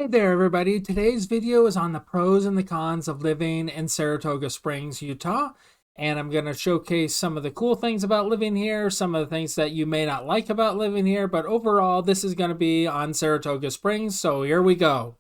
Hey there, everybody. Today's video is on the pros and the cons of living in Saratoga Springs, Utah. And I'm going to showcase some of the cool things about living here, some of the things that you may not like about living here, but overall, this is going to be on Saratoga Springs. So here we go.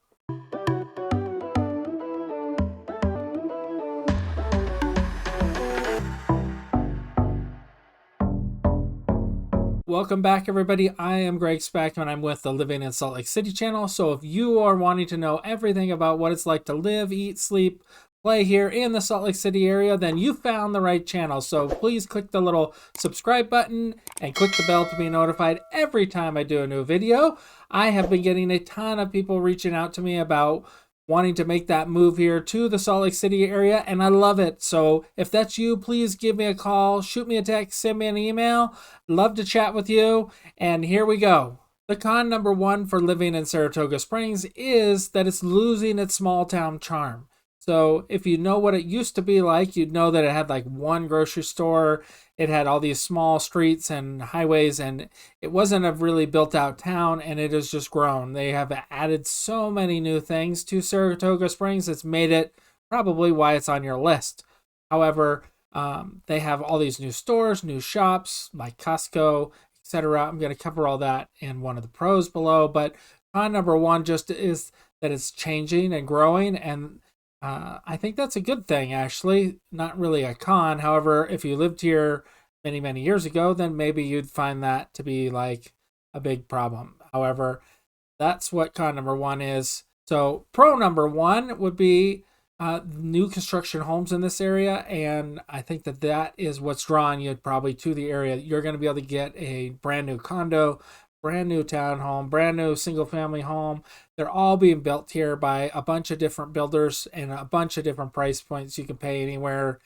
Welcome back, everybody. I am Greg Spackman. I'm with the Living in Salt Lake City channel. So if you are wanting to know everything about what it's like to live, eat, sleep, play here in the Salt Lake City area, then you found the right channel. So please click the little subscribe button and click the bell to be notified every time I do a new video. I have been getting a ton of people reaching out to me about wanting to make that move here to the Salt Lake City area, and I love it. So if that's you, please give me a call, shoot me a text, send me an email. Love to chat with you, and here we go. The con number one for living in Saratoga Springs is that it's losing its small town charm. So if you know what it used to be like, you'd know that it had like one grocery store. It had all these small streets and highways, and it wasn't a really built out town, and it has just grown. They have added so many new things to Saratoga Springs. It's made it probably why it's on your list. However, they have all these new stores, new shops like Costco, etc. I'm going to cover all that in one of the pros below, but con number one just is that it's changing and growing, and I think that's a good thing, actually. Not really a con. However, if you lived here many, many years ago, then maybe you'd find that to be like a big problem. However, that's what con number one is. So pro number one would be new construction homes in this area, and I think that that is what's drawing you probably to the area. You're going to be able to get a brand new condo, brand new townhome, brand new single family home. They're all being built here by a bunch of different builders and a bunch of different price points. You can pay anywhere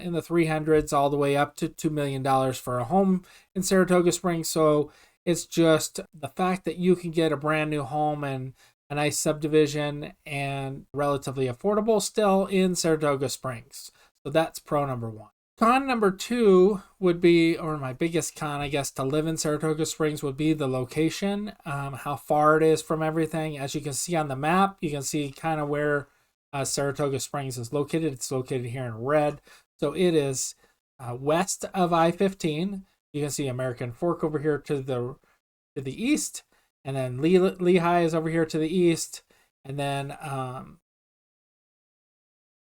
in the 300s all the way up to $2 million for a home in Saratoga Springs. So it's just the fact that you can get a brand new home and a nice subdivision and relatively affordable still in Saratoga Springs. So that's pro number one. Con number two would be, or my biggest con, I guess, to live in Saratoga Springs would be the location, how far it is from everything. As you can see on the map, you can see kind of where Saratoga Springs is located. It's located here in red. So it is west of I-15. You can see American Fork over here to the east, and then Lehigh is over here to the east, and then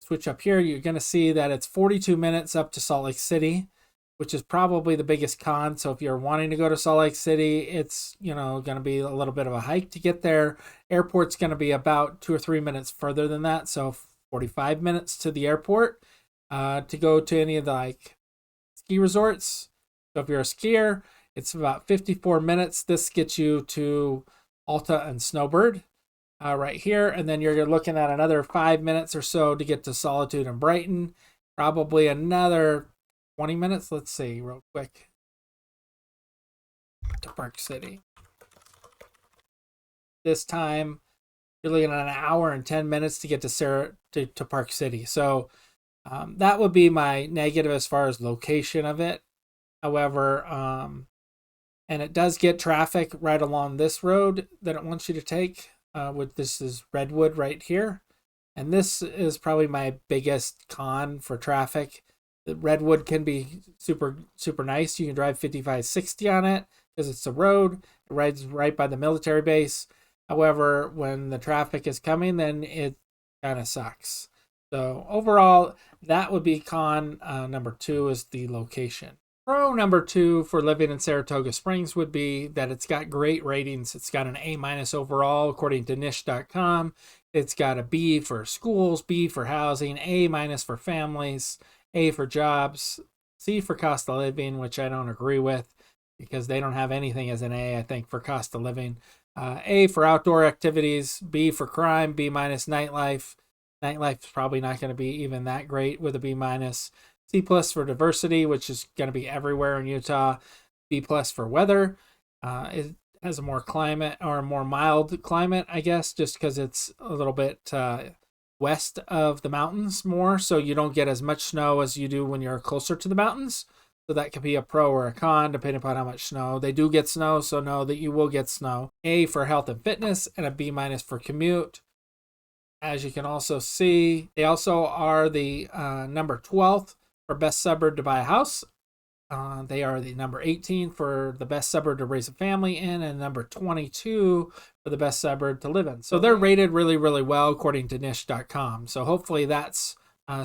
switch up here, you're going to see that it's 42 minutes up to Salt Lake City, which is probably the biggest con. So if you're wanting to go to Salt Lake City, it's, going to be a little bit of a hike to get there. Airport's going to be about 2 or 3 minutes further than that, so 45 minutes to the airport to go to any of the like ski resorts. So if you're a skier, it's about 54 minutes. This gets you to Alta and Snowbird. Right here, and then you're looking at another 5 minutes or so to get to Solitude and Brighton. Probably another 20 minutes. Let's see real quick to Park City. This time you're looking at an hour and 10 minutes to get to Park City. So that would be my negative as far as location of it. However, and it does get traffic right along this road that it wants you to take. This is Redwood right here, and this is probably my biggest con for traffic. The Redwood can be super nice. You can drive 55-60 on it because it's a road. It rides right by the military base. However, when the traffic is coming, then it kind of sucks. So overall, that would be con number two, is the location. Pro number two for living in Saratoga Springs would be that it's got great ratings. It's got an A- overall, according to niche.com. It's got a B for schools, B for housing, A- for families, A for jobs, C for cost of living, which I don't agree with because they don't have anything as an A, I think, for cost of living. A for outdoor activities, B for crime, B- nightlife. Nightlife's probably not going to be even that great with a B-. C+ for diversity, which is going to be everywhere in Utah. B+ for weather. It has a more climate, or a more mild climate, I guess, just because it's a little bit west of the mountains more, so you don't get as much snow as you do when you're closer to the mountains. So that could be a pro or a con depending upon how much snow. They do get snow, so know that you will get snow. A for health and fitness, and a B minus for commute. As you can also see, they also are the number 12th for best suburb to buy a house. They are the number 18 for the best suburb to raise a family in, and number 22 for the best suburb to live in. So they're rated really, really well according to niche.com. So hopefully that's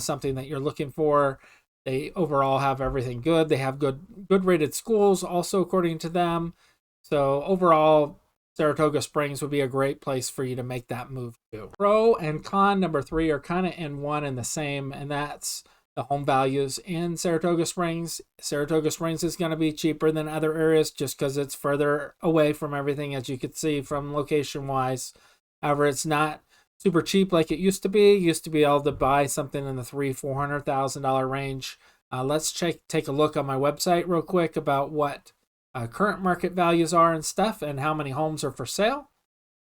something that you're looking for. They overall have everything good. They have good rated schools also according to them. So overall, Saratoga Springs would be a great place for you to make that move to. Pro and con number 3 are kind of in one and the same, and that's the home values in Saratoga Springs. Saratoga Springs is going to be cheaper than other areas just because it's further away from everything, as you can see from location wise. However, it's not super cheap like it used to be. You used to be able to buy something in the $300,000-$400,000 range. Let's take a look on my website real quick about what current market values are and stuff, and how many homes are for sale.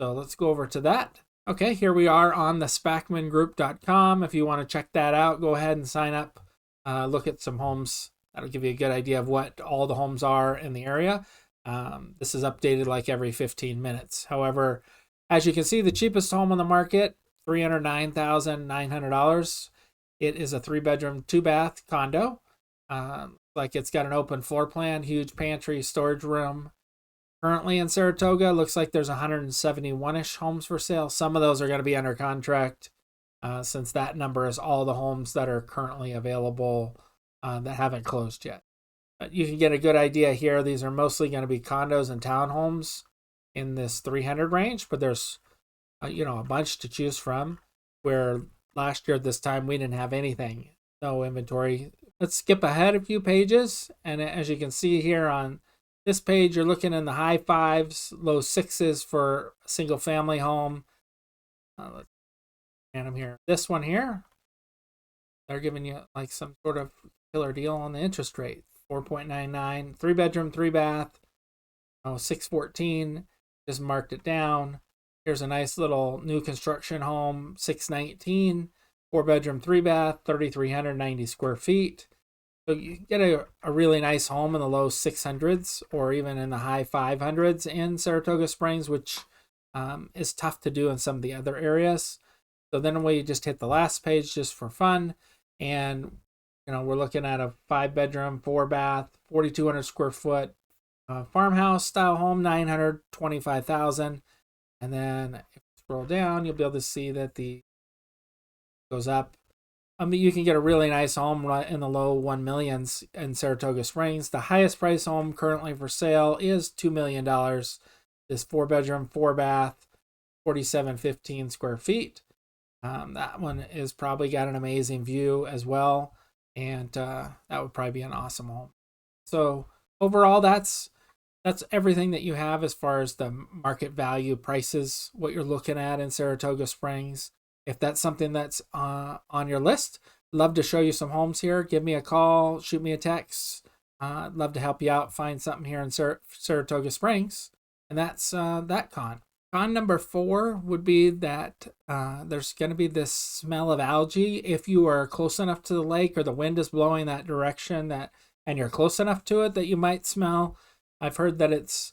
So let's go over to that. Okay, here we are on the spackmangroup.com. If you want to check that out, go ahead and sign up. Look at some homes. That'll give you a good idea of what all the homes are in the area. This is updated like every 15 minutes. However, as you can see, the cheapest home on the market, $309,900. It is a 3-bedroom, 2-bath condo. Like it's got an open floor plan, huge pantry, storage room. Currently in Saratoga, looks like there's 171-ish homes for sale. Some of those are going to be under contract, since that number is all the homes that are currently available that haven't closed yet. But you can get a good idea here. These are mostly going to be condos and townhomes in this 300 range, but there's a bunch to choose from, where last year at this time we didn't have anything, no inventory. Let's skip ahead a few pages, and as you can see here on this page, you're looking in the high 5s, low 6s for a single family home. Let's scan them here. This one here, they're giving you like some sort of killer deal on the interest rate. 4.99, 3-bedroom, 3-bath, 614. Just marked it down. Here's a nice little new construction home, 619, 4-bedroom, 3-bath, 3,390 square feet. So you get a really nice home in the low 600s or even in the high 500s in Saratoga Springs, which is tough to do in some of the other areas. So then we just hit the last page just for fun. And, we're looking at a 5-bedroom, 4-bath, 4,200 square foot farmhouse style home, $925,000. And then if you scroll down, you'll be able to see that the goes up. You can get a really nice home right in the low 1 millions in Saratoga Springs. The highest price home currently for sale is $2 million. This 4-bedroom, 4-bath, 4,715 square feet. That one is probably got an amazing view as well, and that would probably be an awesome home. So overall, that's everything that you have as far as the market value prices, what you're looking at in Saratoga Springs. If that's something that's on your list, love to show you some homes here. Give me a call, shoot me a text. I'd love to help you out, find something here in Saratoga Springs. And that's that con. Con number 4 would be that there's going to be this smell of algae if you are close enough to the lake or the wind is blowing that direction and you're close enough to it that you might smell. I've heard that it's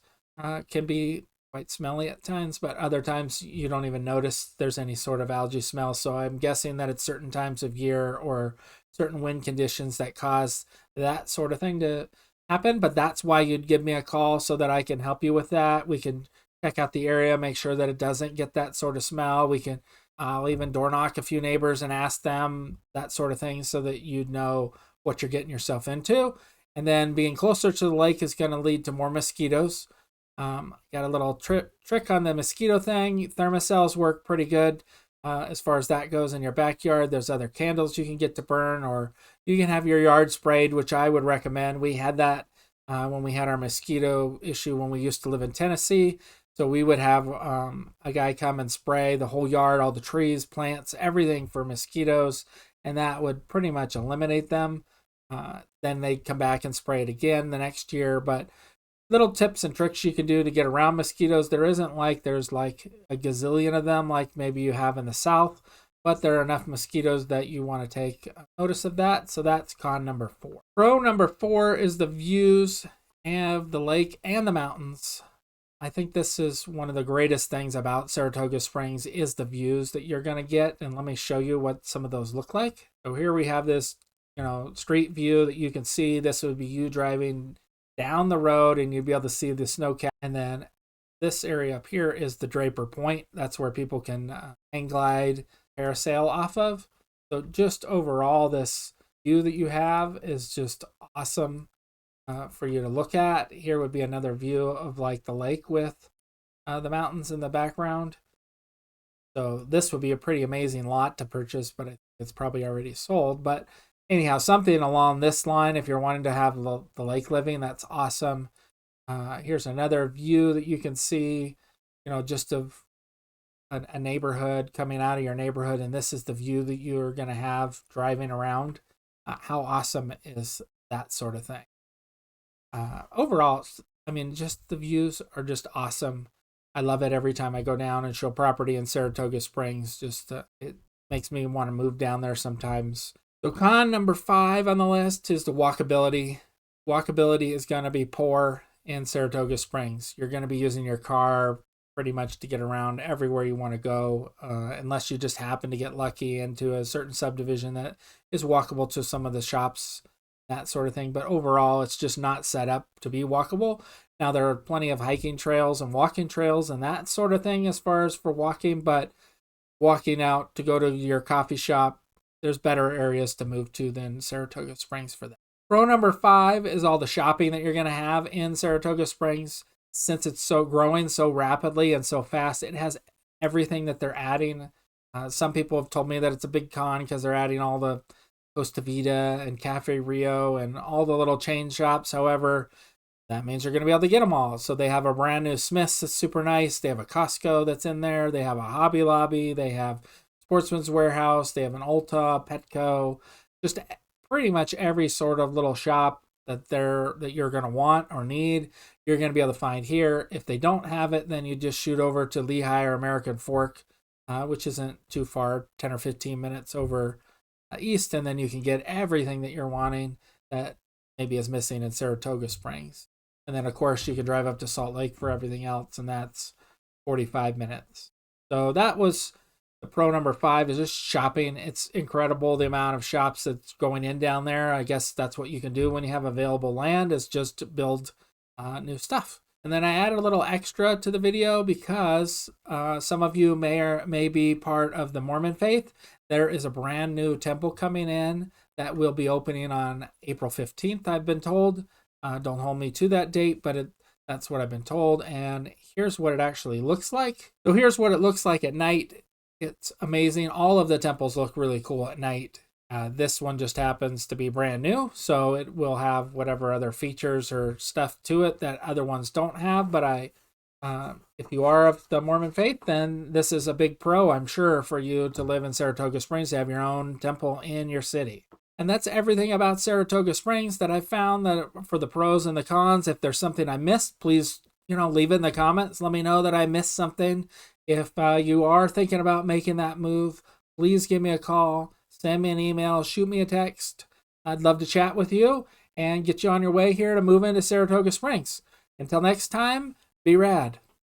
can be quite smelly at times, but other times you don't even notice there's any sort of algae smell. So I'm guessing that it's certain times of year or certain wind conditions that cause that sort of thing to happen. But that's why you'd give me a call so that I can help you with that. We can check out the area, make sure that it doesn't get that sort of smell. I'll even door knock a few neighbors and ask them that sort of thing so that you'd know what you're getting yourself into. And then being closer to the lake is going to lead to more mosquitoes. Got a little trick on the mosquito thing. Thermocells work pretty good as far as that goes in your backyard. There's other candles you can get to burn, or you can have your yard sprayed, which I would recommend. We had that when we had our mosquito issue when we used to live in Tennessee. So we would have a guy come and spray the whole yard, all the trees, plants, everything for mosquitoes, and that would pretty much eliminate them. Then they'd come back and spray it again the next year. But little tips and tricks you can do to get around mosquitoes. There's like a gazillion of them like maybe you have in the South, but there are enough mosquitoes that you want to take notice of that. So that's con number 4. Pro number 4 is the views of the lake and the mountains. I think this is one of the greatest things about Saratoga Springs is the views that you're going to get. And let me show you what some of those look like. So here we have this, street view that you can see. This would be you driving down the road and you'd be able to see the snow cap. And then this area up here is the Draper Point. That's where people can hang glide, parasail off of. So just overall, this view that you have is just awesome. For you to look at. Here would be another view of like the lake with the mountains in the background. So this would be a pretty amazing lot to purchase, but it's probably already sold. But anyhow, something along this line, if you're wanting to have the lake living, that's awesome. Here's another view that you can see, just of a neighborhood coming out of your neighborhood. And this is the view that you're going to have driving around. How awesome is that sort of thing? Overall, I mean, just the views are just awesome. I love it every time I go down and show property in Saratoga Springs. Just it makes me want to move down there sometimes. So con number 5 on the list is the walkability. Walkability is going to be poor in Saratoga Springs. You're going to be using your car pretty much to get around everywhere you want to go, unless you just happen to get lucky into a certain subdivision that is walkable to some of the shops, that sort of thing. But overall, it's just not set up to be walkable. Now, there are plenty of hiking trails and walking trails and that sort of thing as far as for walking, but walking out to go to your coffee shop, there's better areas to move to than Saratoga Springs for that. Pro number 5 is all the shopping that you're going to have in Saratoga Springs. Since it's so growing so rapidly and so fast, it has everything that they're adding. Some people have told me that it's a big con because they're adding all the Costa Vida and Cafe Rio and all the little chain shops. However, that means you're going to be able to get them all. So they have a brand new Smith's that's super nice. They have a Costco that's in there. They have a Hobby Lobby. They have Sportsman's Warehouse. They have an Ulta, Petco. Just pretty much every sort of little shop that you're going to want or need, you're going to be able to find here. If they don't have it, then you just shoot over to Lehigh or American Fork, which isn't too far, 10 or 15 minutes over east, and then you can get everything that you're wanting that maybe is missing in Saratoga Springs. And then, of course, you can drive up to Salt Lake for everything else, and that's 45 minutes. So that was the pro number 5, is just shopping. It's incredible the amount of shops that's going in down there. I guess that's what you can do when you have available land, is just build new stuff. And then I added a little extra to the video because some of you may be part of the Mormon faith. There is a brand new temple coming in that will be opening on April 15th, I've been told. Don't hold me to that date, but that's what I've been told. And here's what it actually looks like. So here's what it looks like at night. It's amazing. All of the temples look really cool at night. This one just happens to be brand new, so it will have whatever other features or stuff to it that other ones don't have. But if you are of the Mormon faith, then this is a big pro, I'm sure, for you to live in Saratoga Springs, to have your own temple in your city. And that's everything about Saratoga Springs that I found, that for the pros and the cons. If there's something I missed, please, leave it in the comments. Let me know that I missed something. If you are thinking about making that move, please give me a call, send me an email, shoot me a text. I'd love to chat with you and get you on your way here to move into Saratoga Springs. Until next time, be rad.